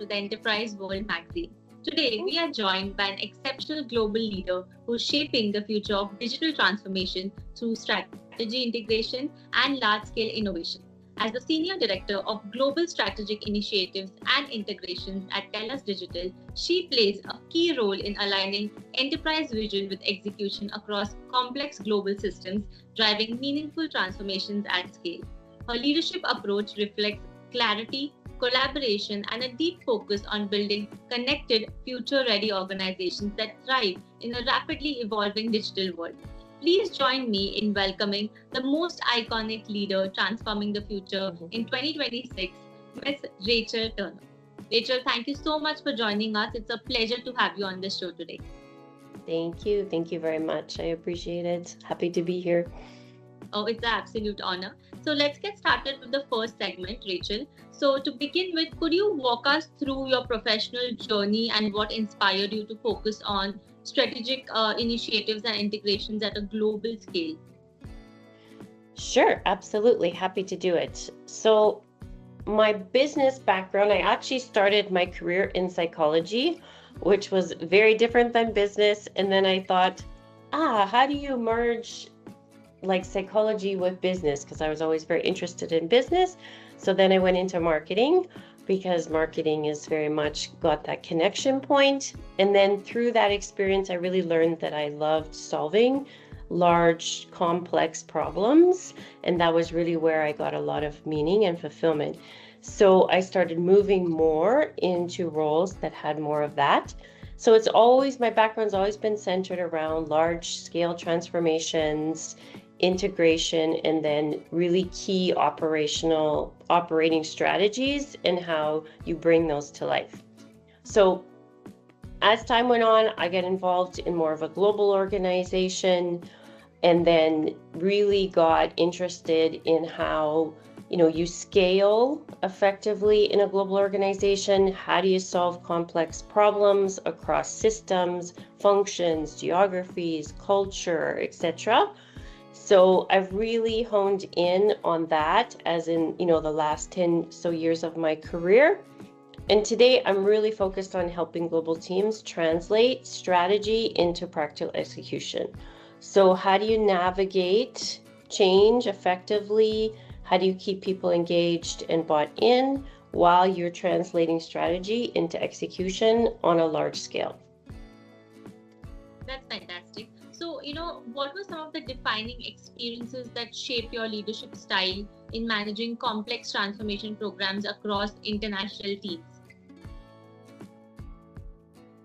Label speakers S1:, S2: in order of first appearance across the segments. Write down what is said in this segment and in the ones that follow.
S1: to the Enterprise World magazine. Today, we are joined by an exceptional global leader who's shaping the future of digital transformation through strategy integration and large-scale innovation. As the Senior Director of Global Strategic Initiatives and Integrations at TELUS Digital, she plays a key role in aligning enterprise vision with execution across complex global systems, driving meaningful transformations at scale. Her leadership approach reflects clarity, collaboration, and a deep focus on building connected, future ready organizations that thrive in a rapidly evolving digital world. Please join me in welcoming the most iconic leader transforming the future in 2026, Ms. Rachel Turner. Rachel, thank you so much for joining us. It's a pleasure to have you on the show today.
S2: Thank you. Thank you very much. I appreciate it. Happy to be here.
S1: Oh, it's an absolute honor. So let's get started with the first segment, Rachel. So to begin with, could you walk us through your professional journey and what inspired you to focus on strategic initiatives and integrations at a global scale?
S2: Sure, absolutely. Happy to do it. So my business background, I actually started my career in psychology, which was very different than business. And then I thought, how do you merge like psychology with business? Because I was always very interested in business. So then I went into marketing because marketing is very much got that connection point. And then through that experience, I really learned that I loved solving large, complex problems. And that was really where I got a lot of meaning and fulfillment. So I started moving more into roles that had more of that. So it's always, my background's always been centered around large scale transformations, integration, and then really key operating strategies and how you bring those to life. So as time went on, I got involved in more of a global organization and then really got interested in how you scale effectively in a global organization. How do you solve complex problems across systems, functions, geographies, culture, etc.? So I've really honed in on that as in, the last 10 so years of my career. And today I'm really focused on helping global teams translate strategy into practical execution. So how do you navigate change effectively? How do you keep people engaged and bought in while you're translating strategy into execution on a large scale?
S1: That's fantastic. So, what were some of the defining experiences that shape your leadership style in managing complex transformation programs across international teams?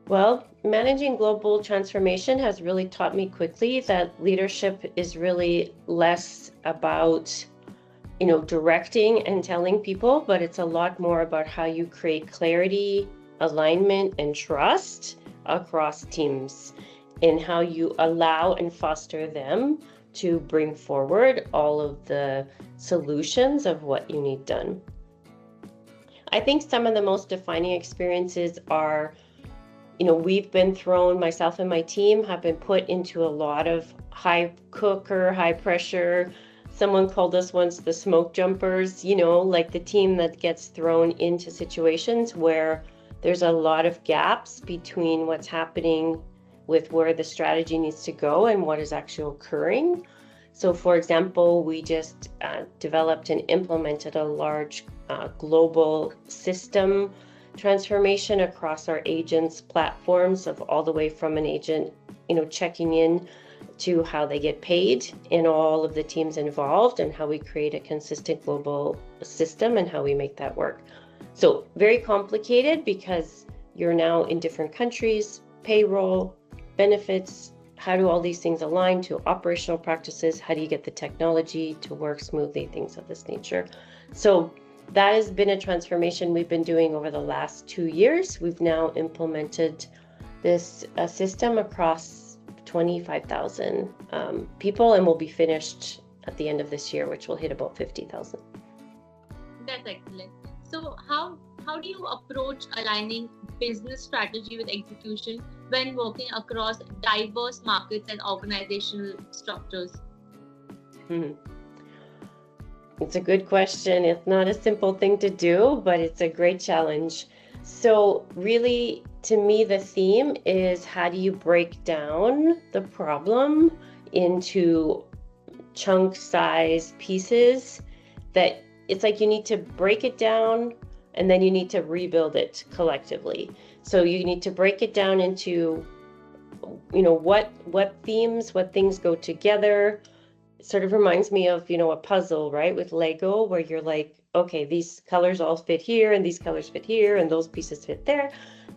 S2: Well, managing global transformation has really taught me quickly that leadership is really less about directing and telling people, but it's a lot more about how you create clarity, alignment, and trust across teams and how you allow and foster them to bring forward all of the solutions of what you need done. I think some of the most defining experiences are, we've been thrown, myself and my team have been put into a lot of high pressure. Someone called us once the smoke jumpers, like the team that gets thrown into situations where there's a lot of gaps between what's happening with where the strategy needs to go and what is actually occurring. So for example, we just developed and implemented a large global system transformation across our agents' platforms of all the way from an agent, checking in to how they get paid in all of the teams involved and how we create a consistent global system and how we make that work. So very complicated because you're now in different countries, payroll, benefits, how do all these things align to operational practices? How do you get the technology to work smoothly? Things of this nature. So that has been a transformation we've been doing over the last 2 years. We've now implemented this system across 25,000 people and will be finished at the end of this year, which will hit about 50,000.
S1: That's excellent. So how do you approach aligning business strategy with execution when working across diverse markets and organizational structures?
S2: It's a good question. It's not a simple thing to do, but it's a great challenge. So really, to me, the theme is how do you break down the problem into chunk size pieces that it's like you need to break it down and then you need to rebuild it collectively. So you need to break it down into, what themes, what things go together. It sort of reminds me of, a puzzle, right? With Lego, where you're like, okay, these colors all fit here and these colors fit here and those pieces fit there.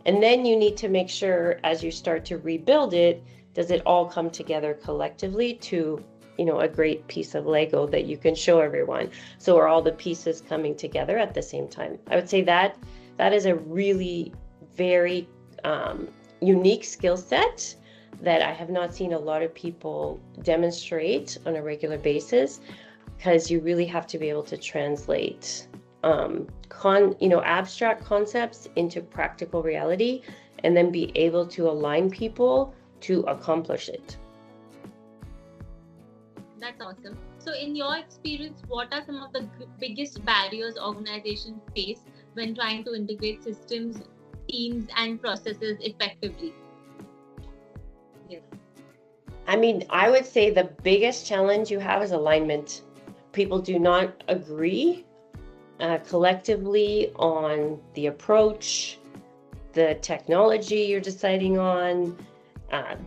S2: And then you need to make sure as you start to rebuild it, does it all come together collectively to, a great piece of Lego that you can show everyone? So are all the pieces coming together at the same time? I would say that is a really very unique skill set that I have not seen a lot of people demonstrate on a regular basis, because you really have to be able to translate abstract concepts into practical reality and then be able to align people to accomplish it.
S1: That's awesome. So in your experience, what are some of the biggest barriers organizations face when trying to integrate systems, teams, and processes effectively? Yes.
S2: I mean, I would say the biggest challenge you have is alignment. People do not agree collectively on the approach, the technology you're deciding on,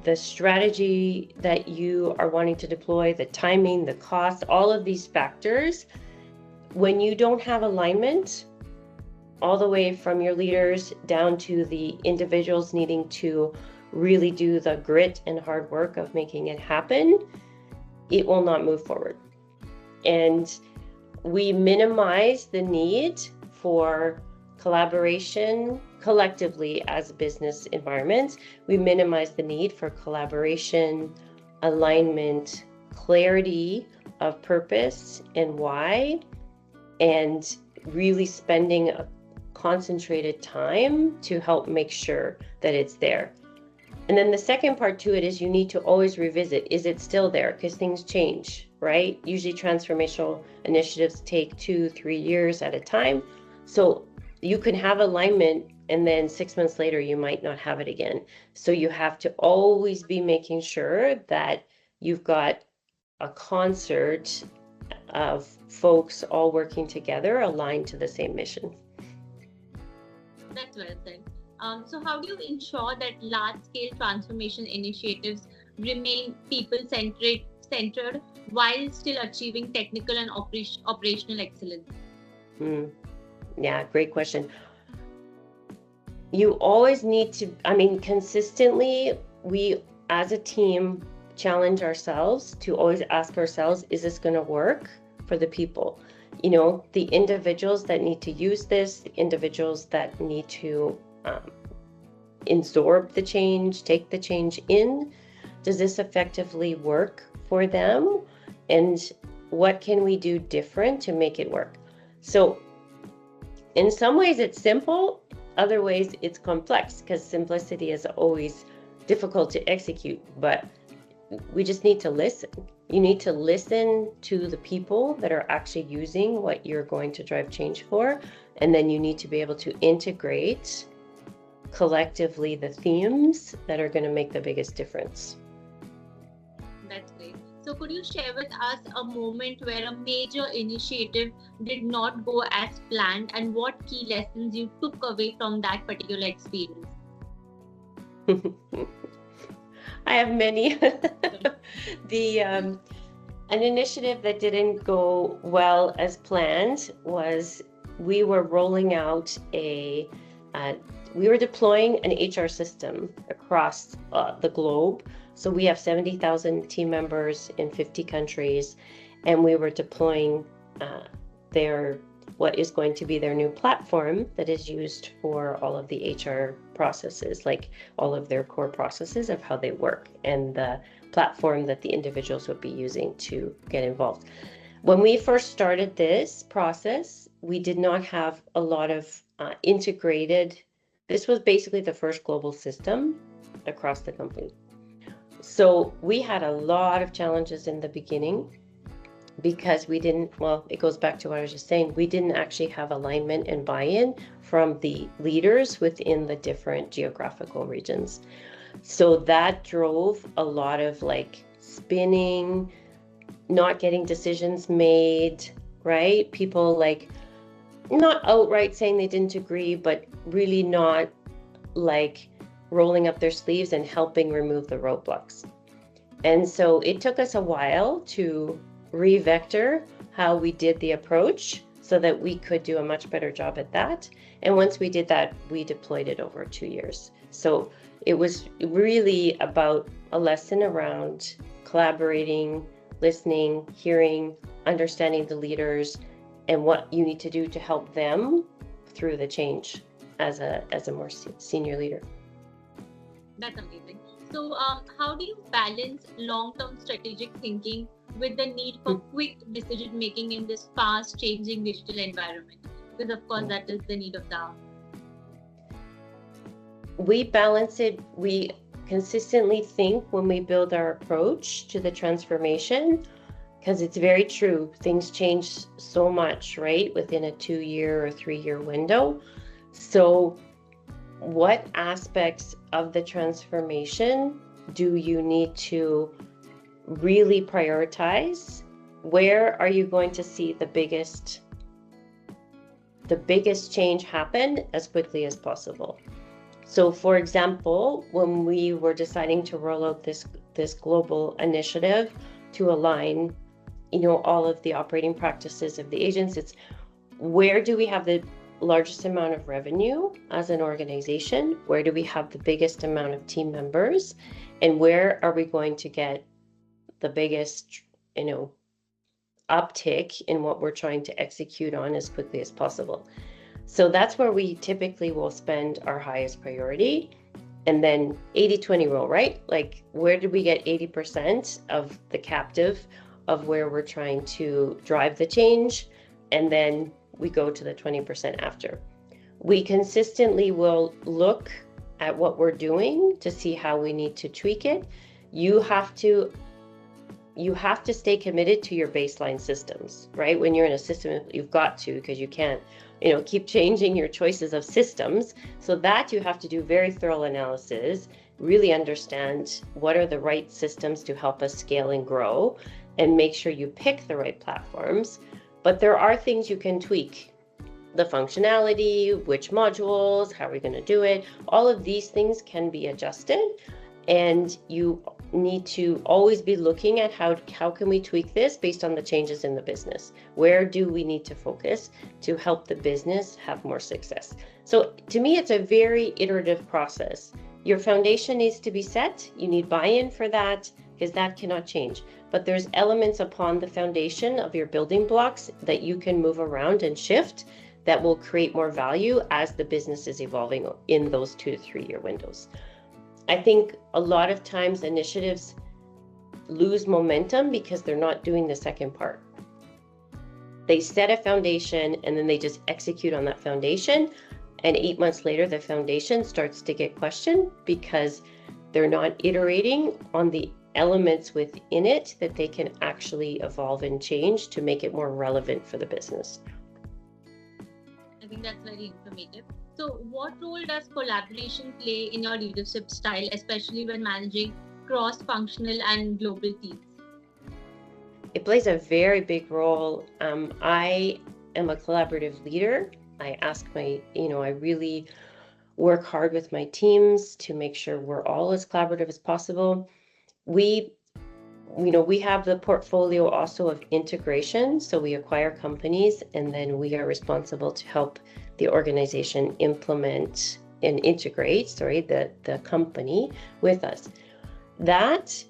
S2: the strategy that you are wanting to deploy, the timing, the cost, all of these factors. When you don't have alignment, all the way from your leaders down to the individuals needing to really do the grit and hard work of making it happen, it will not move forward. And we minimize the need for collaboration collectively as business environments. We minimize the need for collaboration, alignment, clarity of purpose and why, and really spending a concentrated time to help make sure that it's there. And then the second part to it is you need to always revisit, is it still there? Because things change, right? Usually transformational initiatives take 2-3 years at a time. So you can have alignment and then 6 months later, you might not have it again. So you have to always be making sure that you've got a concert of folks all working together, aligned to the same mission.
S1: That's well said. So how do you ensure that large-scale transformation initiatives remain people-centered while still achieving technical and operational excellence?
S2: Yeah, great question. You always need to, consistently, we as a team challenge ourselves to always ask ourselves, is this going to work for the people? The individuals that need to use this, the individuals that need to absorb the change, take the change in, does this effectively work for them? And what can we do different to make it work? So in some ways it's simple, other ways it's complex, because simplicity is always difficult to execute, but we just need to listen. You need to listen to the people that are actually using what you're going to drive change for, and then you need to be able to integrate collectively the themes that are going to make the biggest difference.
S1: That's great. So could you share with us a moment where a major initiative did not go as planned, and what key lessons you took away from that particular experience?
S2: I have many. An initiative that didn't go well as planned was we were rolling out we were deploying an HR system across the globe. So we have 70,000 team members in 50 countries, and we were deploying what is going to be their new platform that is used for all of the HR processes, like all of their core processes of how they work, and the platform that the individuals would be using to get involved. When we first started this process, we did not have a lot of integrated. This was basically the first global system across the company. So we had a lot of challenges in the beginning because we didn't, well, it goes back to what I was just saying, we didn't actually have alignment and buy-in from the leaders within the different geographical regions. So that drove a lot of like spinning, not getting decisions made, right? People like not outright saying they didn't agree, but really not like rolling up their sleeves and helping remove the roadblocks. And so it took us a while to re-vector how we did the approach so that we could do a much better job at that. And once we did that, we deployed it over 2 years. So it was really about a lesson around collaborating, listening, hearing, understanding the leaders, and what you need to do to help them through the change as a more senior leader.
S1: That's amazing. So, how do you balance long-term strategic thinking with the need for quick decision making in this fast-changing digital environment? Because, of course, that is the need of the hour.
S2: We balance it. We consistently think when we build our approach to the transformation, because it's very true. Things change so much, right, within a 2-year or 3-year window. So what aspects of the transformation do you need to really prioritize? Where are you going to see the biggest change happen as quickly as possible? So for example, when we were deciding to roll out this global initiative to align, all of the operating practices of the agents, it's where do we have the largest amount of revenue as an organization? Where do we have the biggest amount of team members? And where are we going to get the biggest, uptick in what we're trying to execute on as quickly as possible? So that's where we typically will spend our highest priority. And then 80-20 rule, right? Like, where did we get 80% of the captive of where we're trying to drive the change? And then we go to the 20% after. We consistently will look at what we're doing to see how we need to tweak it. You have to stay committed to your baseline systems, right? When you're in a system, you've got to, because you can't, keep changing your choices of systems. So that you have to do very thorough analysis, really understand what are the right systems to help us scale and grow, and make sure you pick the right platforms. But there are things you can tweak. The functionality, which modules, how are we going to do it? All of these things can be adjusted, and you need to always be looking at how can we tweak this based on the changes in the business? Where do we need to focus to help the business have more success? So to me, it's a very iterative process. Your foundation needs to be set. You need buy-in for that, because that cannot change. But there's elements upon the foundation of your building blocks that you can move around and shift that will create more value as the business is evolving in those 2 to 3 year windows. I think a lot of times initiatives lose momentum because they're not doing the second part. They set a foundation and then they just execute on that foundation. And 8 months later, the foundation starts to get questioned because they're not iterating on the elements within it that they can actually evolve and change to make it more relevant for the business.
S1: I think that's very informative. So what role does collaboration play in your leadership style, especially when managing cross-functional and global teams?
S2: It plays a very big role. I am a collaborative leader. I really work hard with my teams to make sure we're all as collaborative as possible. We have the portfolio also of integration. So we acquire companies and then we are responsible to help the organization implement and integrate, the company with us. That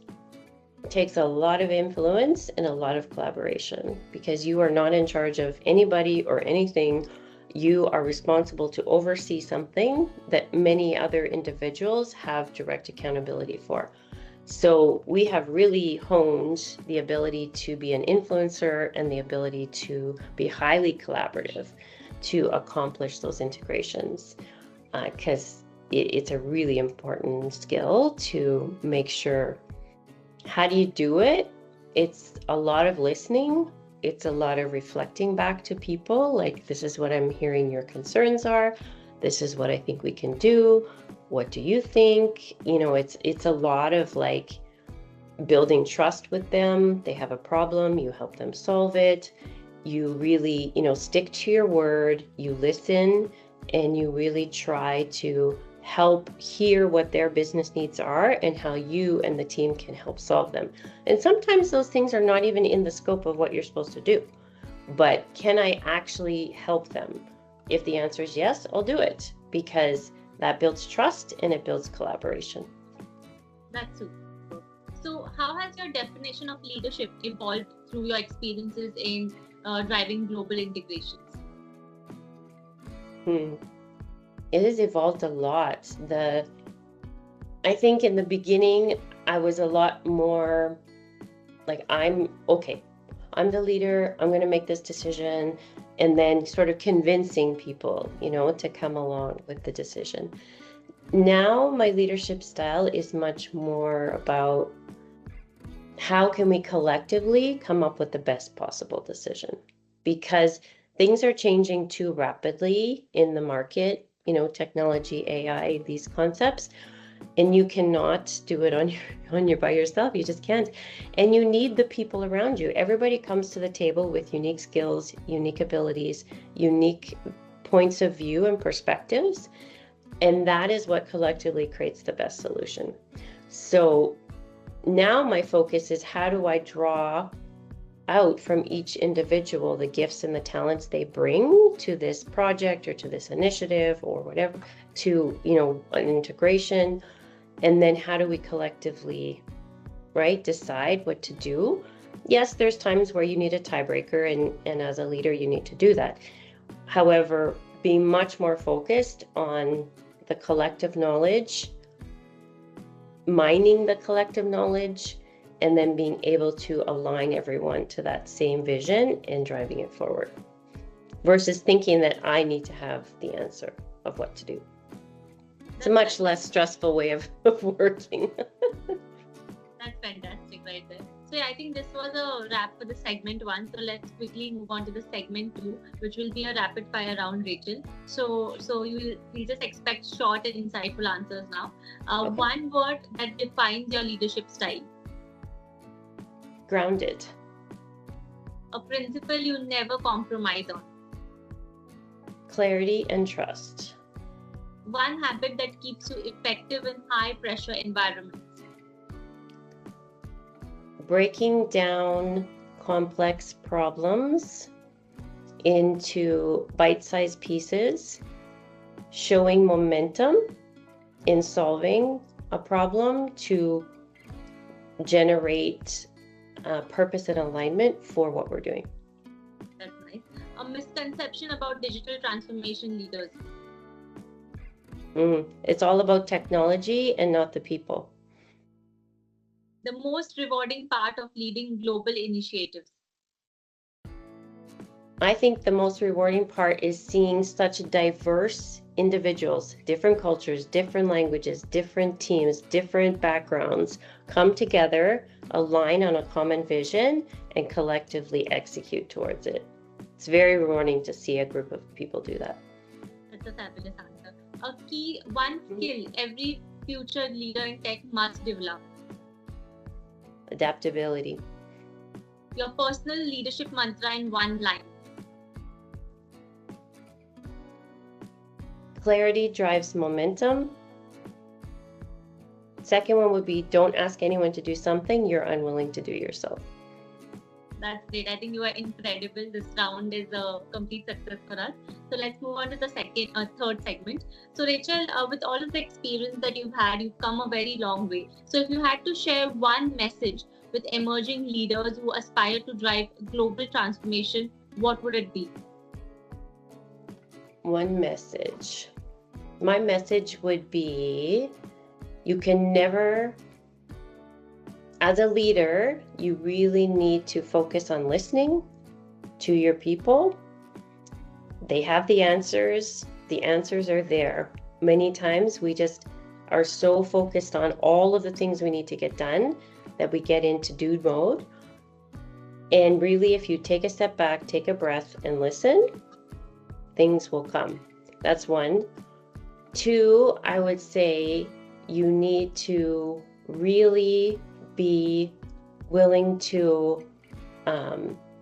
S2: takes a lot of influence and a lot of collaboration, because you are not in charge of anybody or anything. You are responsible to oversee something that many other individuals have direct accountability for. So we have really honed the ability to be an influencer and the ability to be highly collaborative to accomplish those integrations, because it's a really important skill to make sure. How do you do it? It's a lot of listening it's a lot of reflecting back to people, like, this is what I'm hearing your concerns are. This is what I think we can do. What do you think? You know, it's a lot of like building trust with them. They have a problem, you help them solve it. You really, you know, stick to your word, you listen, and you really try to help hear what their business needs are and how you and the team can help solve them. And sometimes those things are not even in the scope of what you're supposed to do. But can I actually help them? If the answer is yes, I'll do it, because that builds trust and it builds collaboration.
S1: That's super. So how has your definition of leadership evolved through your experiences in driving global integrations?
S2: It has evolved a lot. I think in the beginning, I was a lot more like, I'm the leader, I'm going to make this decision, and then sort of convincing people, you know, to come along with the decision. Now, my leadership style is much more about how can we collectively come up with the best possible decision, because things are changing too rapidly in the market, you know, technology, AI, these concepts, and you cannot do it on your by yourself. You just can't. And you need the people around you. Everybody comes to the table with unique skills, unique abilities, unique points of view and perspectives, and that is what collectively creates the best solution. So now my focus is, how do I draw out from each individual the gifts and the talents they bring to this project or to this initiative or whatever, to, you know, an integration, and then how do we collectively, right, decide what to do. Yes, there's times where you need a tiebreaker, and as a leader you need to do that. However, being much more focused on the collective knowledge, mining the collective knowledge, and then being able to align everyone to that same vision and driving it forward, versus thinking that I need to have the answer of what to do. It's a much less stressful way of working.
S1: That's fantastic right there. So yeah, I think this was a wrap for the segment 1. So let's quickly move on to the segment 2, which will be a rapid fire round, Rachel. So we'll just expect short and insightful answers now. Okay. One word that defines your leadership style.
S2: Grounded.
S1: A principle you never compromise on.
S2: Clarity and trust.
S1: One habit that keeps you effective in high pressure environments.
S2: Breaking down complex problems into bite-sized pieces, showing momentum in solving a problem to generate purpose and alignment for what we're doing.
S1: That's nice. A misconception about digital transformation leaders.
S2: It's all about technology and not the people.
S1: The most rewarding part of leading global initiatives.
S2: I think the most rewarding part is seeing such diverse individuals, different cultures, different languages, different teams, different backgrounds come together, align on a common vision, and collectively execute towards it. It's very rewarding to see a group of people do that.
S1: That's a fabulous answer. A key one skill every future leader in tech must develop.
S2: Adaptability.
S1: Your personal leadership mantra in one line.
S2: Clarity drives momentum. Second one would be, don't ask anyone to do something you're unwilling to do yourself.
S1: That's great. I think you are incredible. This round is a complete success for us. So let's move on to the third segment. So Rachel, with all of the experience that you've had, you've come a very long way. So if you had to share one message with emerging leaders who aspire to drive global transformation, what would it be?
S2: One message. My message would be, you can never, as a leader, you really need to focus on listening to your people. They have the answers. The answers are there. Many times we just are so focused on all of the things we need to get done that we get into do mode. And really, if you take a step back, take a breath and listen, things will come. That's one. Two, I would say you need to really be willing to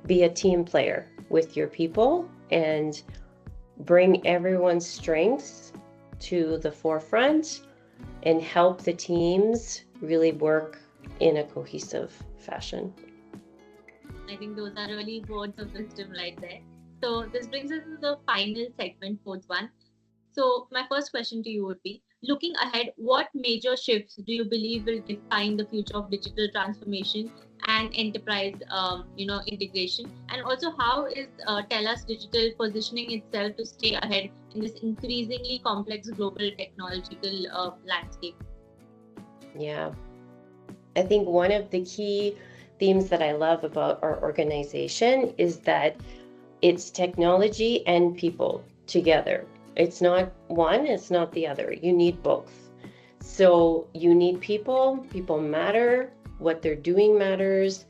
S2: be a team player with your people and bring everyone's strengths to the forefront and help the teams really work in a cohesive fashion.
S1: I think those are really words of wisdom right there. So this brings us to the final segment, fourth one. So my first question to you would be, looking ahead, what major shifts do you believe will define the future of digital transformation and enterprise, integration? And also, how is TELUS Digital positioning itself to stay ahead in this increasingly complex global technological landscape?
S2: Yeah, I think one of the key themes that I love about our organization is that it's technology and people together. It's not one, it's not the other. You need both. So you need people matter, what they're doing matters.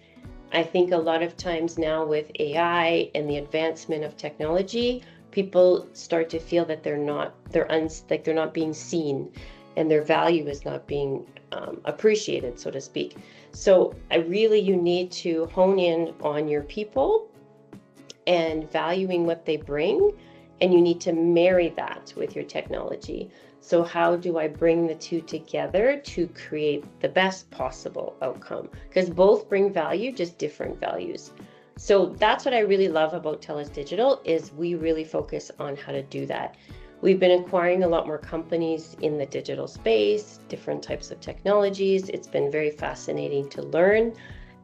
S2: I think a lot of times now with AI and the advancement of technology, people start to feel that they're not being seen and their value is not being appreciated, so to speak. So you need to hone in on your people and valuing what they bring, and you need to marry that with your technology. So how do I bring the two together to create the best possible outcome? Because both bring value, just different values. So that's what I really love about TELUS Digital is we really focus on how to do that. We've been acquiring a lot more companies in the digital space, different types of technologies. It's been very fascinating to learn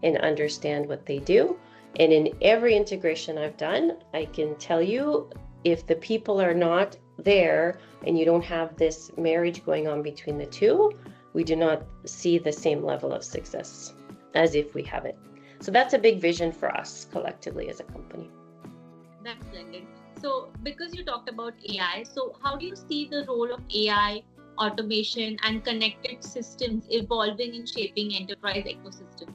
S2: and understand what they do. And in every integration I've done, I can tell you, if the people are not there and you don't have this marriage going on between the two, we do not see the same level of success as if we have it. So that's a big vision for us collectively as a company.
S1: That's splendid. So because you talked about AI, so how do you see the role of AI, automation, and connected systems evolving in shaping enterprise ecosystems?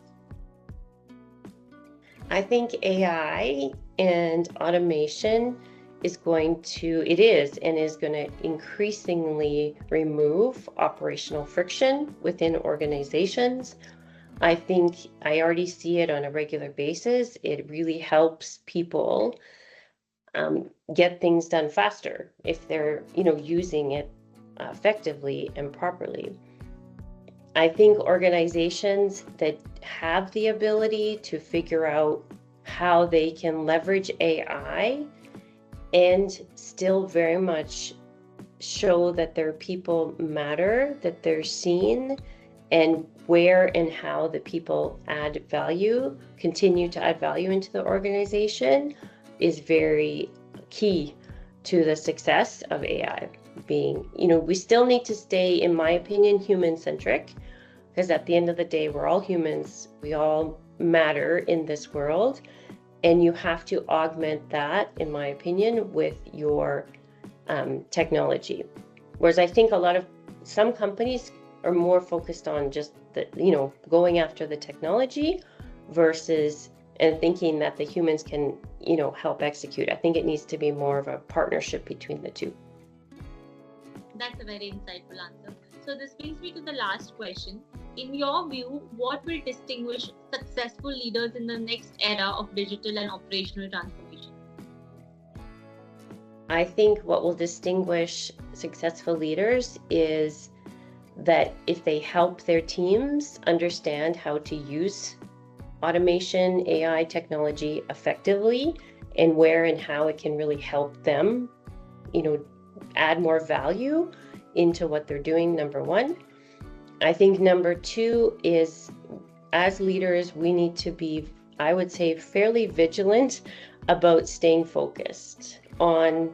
S2: I think AI and automation is going to increasingly remove operational friction within organizations. I think I already see it on a regular basis. It really helps people get things done faster if they're, using it effectively and properly. I think organizations that have the ability to figure out how they can leverage AI and still very much show that their people matter, that they're seen, and where and how the people continue to add value into the organization is very key to the success of AI. We still need to stay, in my opinion, human-centric, because at the end of the day, we're all humans. We all matter in this world. And you have to augment that, in my opinion, with your technology. Whereas I think some companies are more focused on just going after the technology and thinking that the humans can, help execute. I think it needs to be more of a partnership between the two.
S1: That's a very insightful answer. So this brings me to the last question. In your view, what will distinguish successful leaders in the next era of digital and operational transformation?
S2: I think what will distinguish successful leaders is that if they help their teams understand how to use automation, AI technology effectively, and where and how it can really help them, add more value into what they're doing, number one. I think number two is, as leaders, we need to be, I would say, fairly vigilant about staying focused on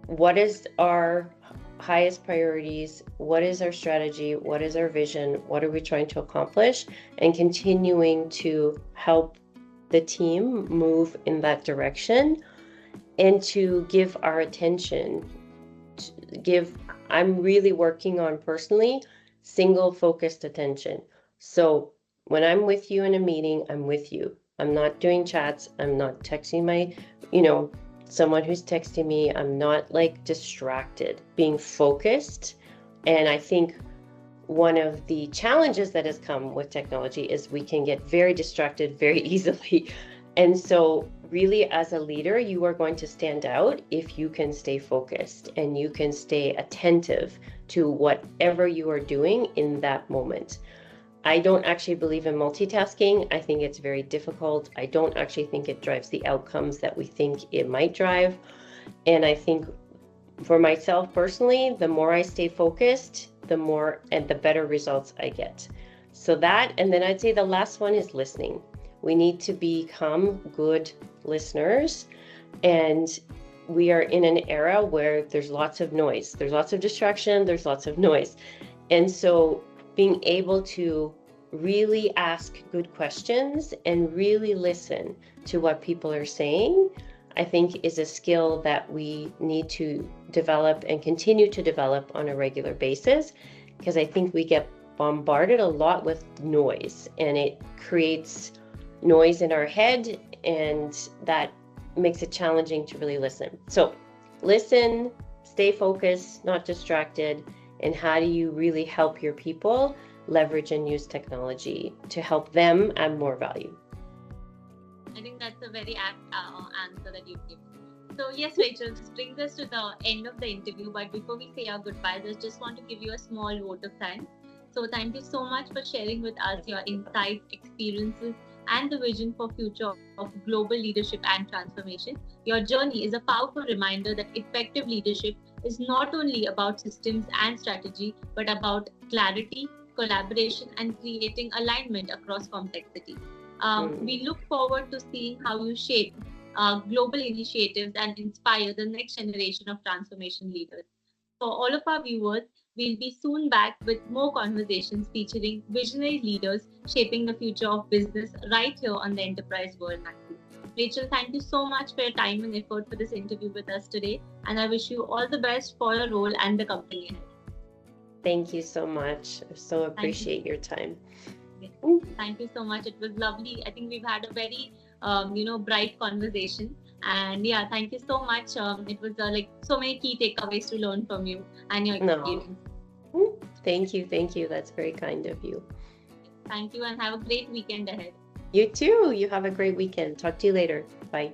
S2: what is our highest priorities, what is our strategy, what is our vision, what are we trying to accomplish, and continuing to help the team move in that direction, and to give our attention, I'm really working on personally single focused attention. So when I'm with you in a meeting, I'm with you. I'm not doing chats. I'm not texting my, someone who's texting me. I'm not like distracted, being focused. And I think one of the challenges that has come with technology is we can get very distracted very easily. And so really, as a leader, you are going to stand out if you can stay focused and you can stay attentive to whatever you are doing in that moment. I don't actually believe in multitasking. I think it's very difficult. I don't actually think it drives the outcomes that we think it might drive. And I think for myself personally, the more I stay focused, the more and the better results I get. So that, and then I'd say the last one is listening. We need to become good listeners, and we are in an era where there's lots of noise, there's lots of distraction, there's lots of noise. And so being able to really ask good questions and really listen to what people are saying, I think is a skill that we need to develop and continue to develop on a regular basis, because I think we get bombarded a lot with noise, and it creates noise in our head, and that makes it challenging to really listen. So listen, stay focused, not distracted, and how do you really help your people leverage and use technology to help them add more value?
S1: I think that's a very apt answer that you've given. So yes, Rachel, this brings us to the end of the interview. But before we say our goodbyes, I just want to give you a small vote of thanks. So thank you so much for sharing with us your insights, experiences, and the vision for future of global leadership and transformation. Your journey is a powerful reminder that effective leadership is not only about systems and strategy, but about clarity, collaboration, and creating alignment across complexity. We look forward to seeing how you shape global initiatives and inspire the next generation of transformation leaders. For all of our viewers, we'll be soon back with more conversations featuring visionary leaders shaping the future of business right here on the Enterprise World Magazine. Rachel, thank you so much for your time and effort for this interview with us today. And I wish you all the best for your role and the company ahead.
S2: Thank you so much. I so appreciate your time.
S1: Yes. Thank you so much. It was lovely. I think we've had a very, bright conversation. And yeah, thank you so much. It was like so many key takeaways to learn from you and your experience.
S2: No. Thank you. That's very kind of you.
S1: Thank you, and have a great weekend ahead.
S2: You too. You have a great weekend. Talk to you later. Bye.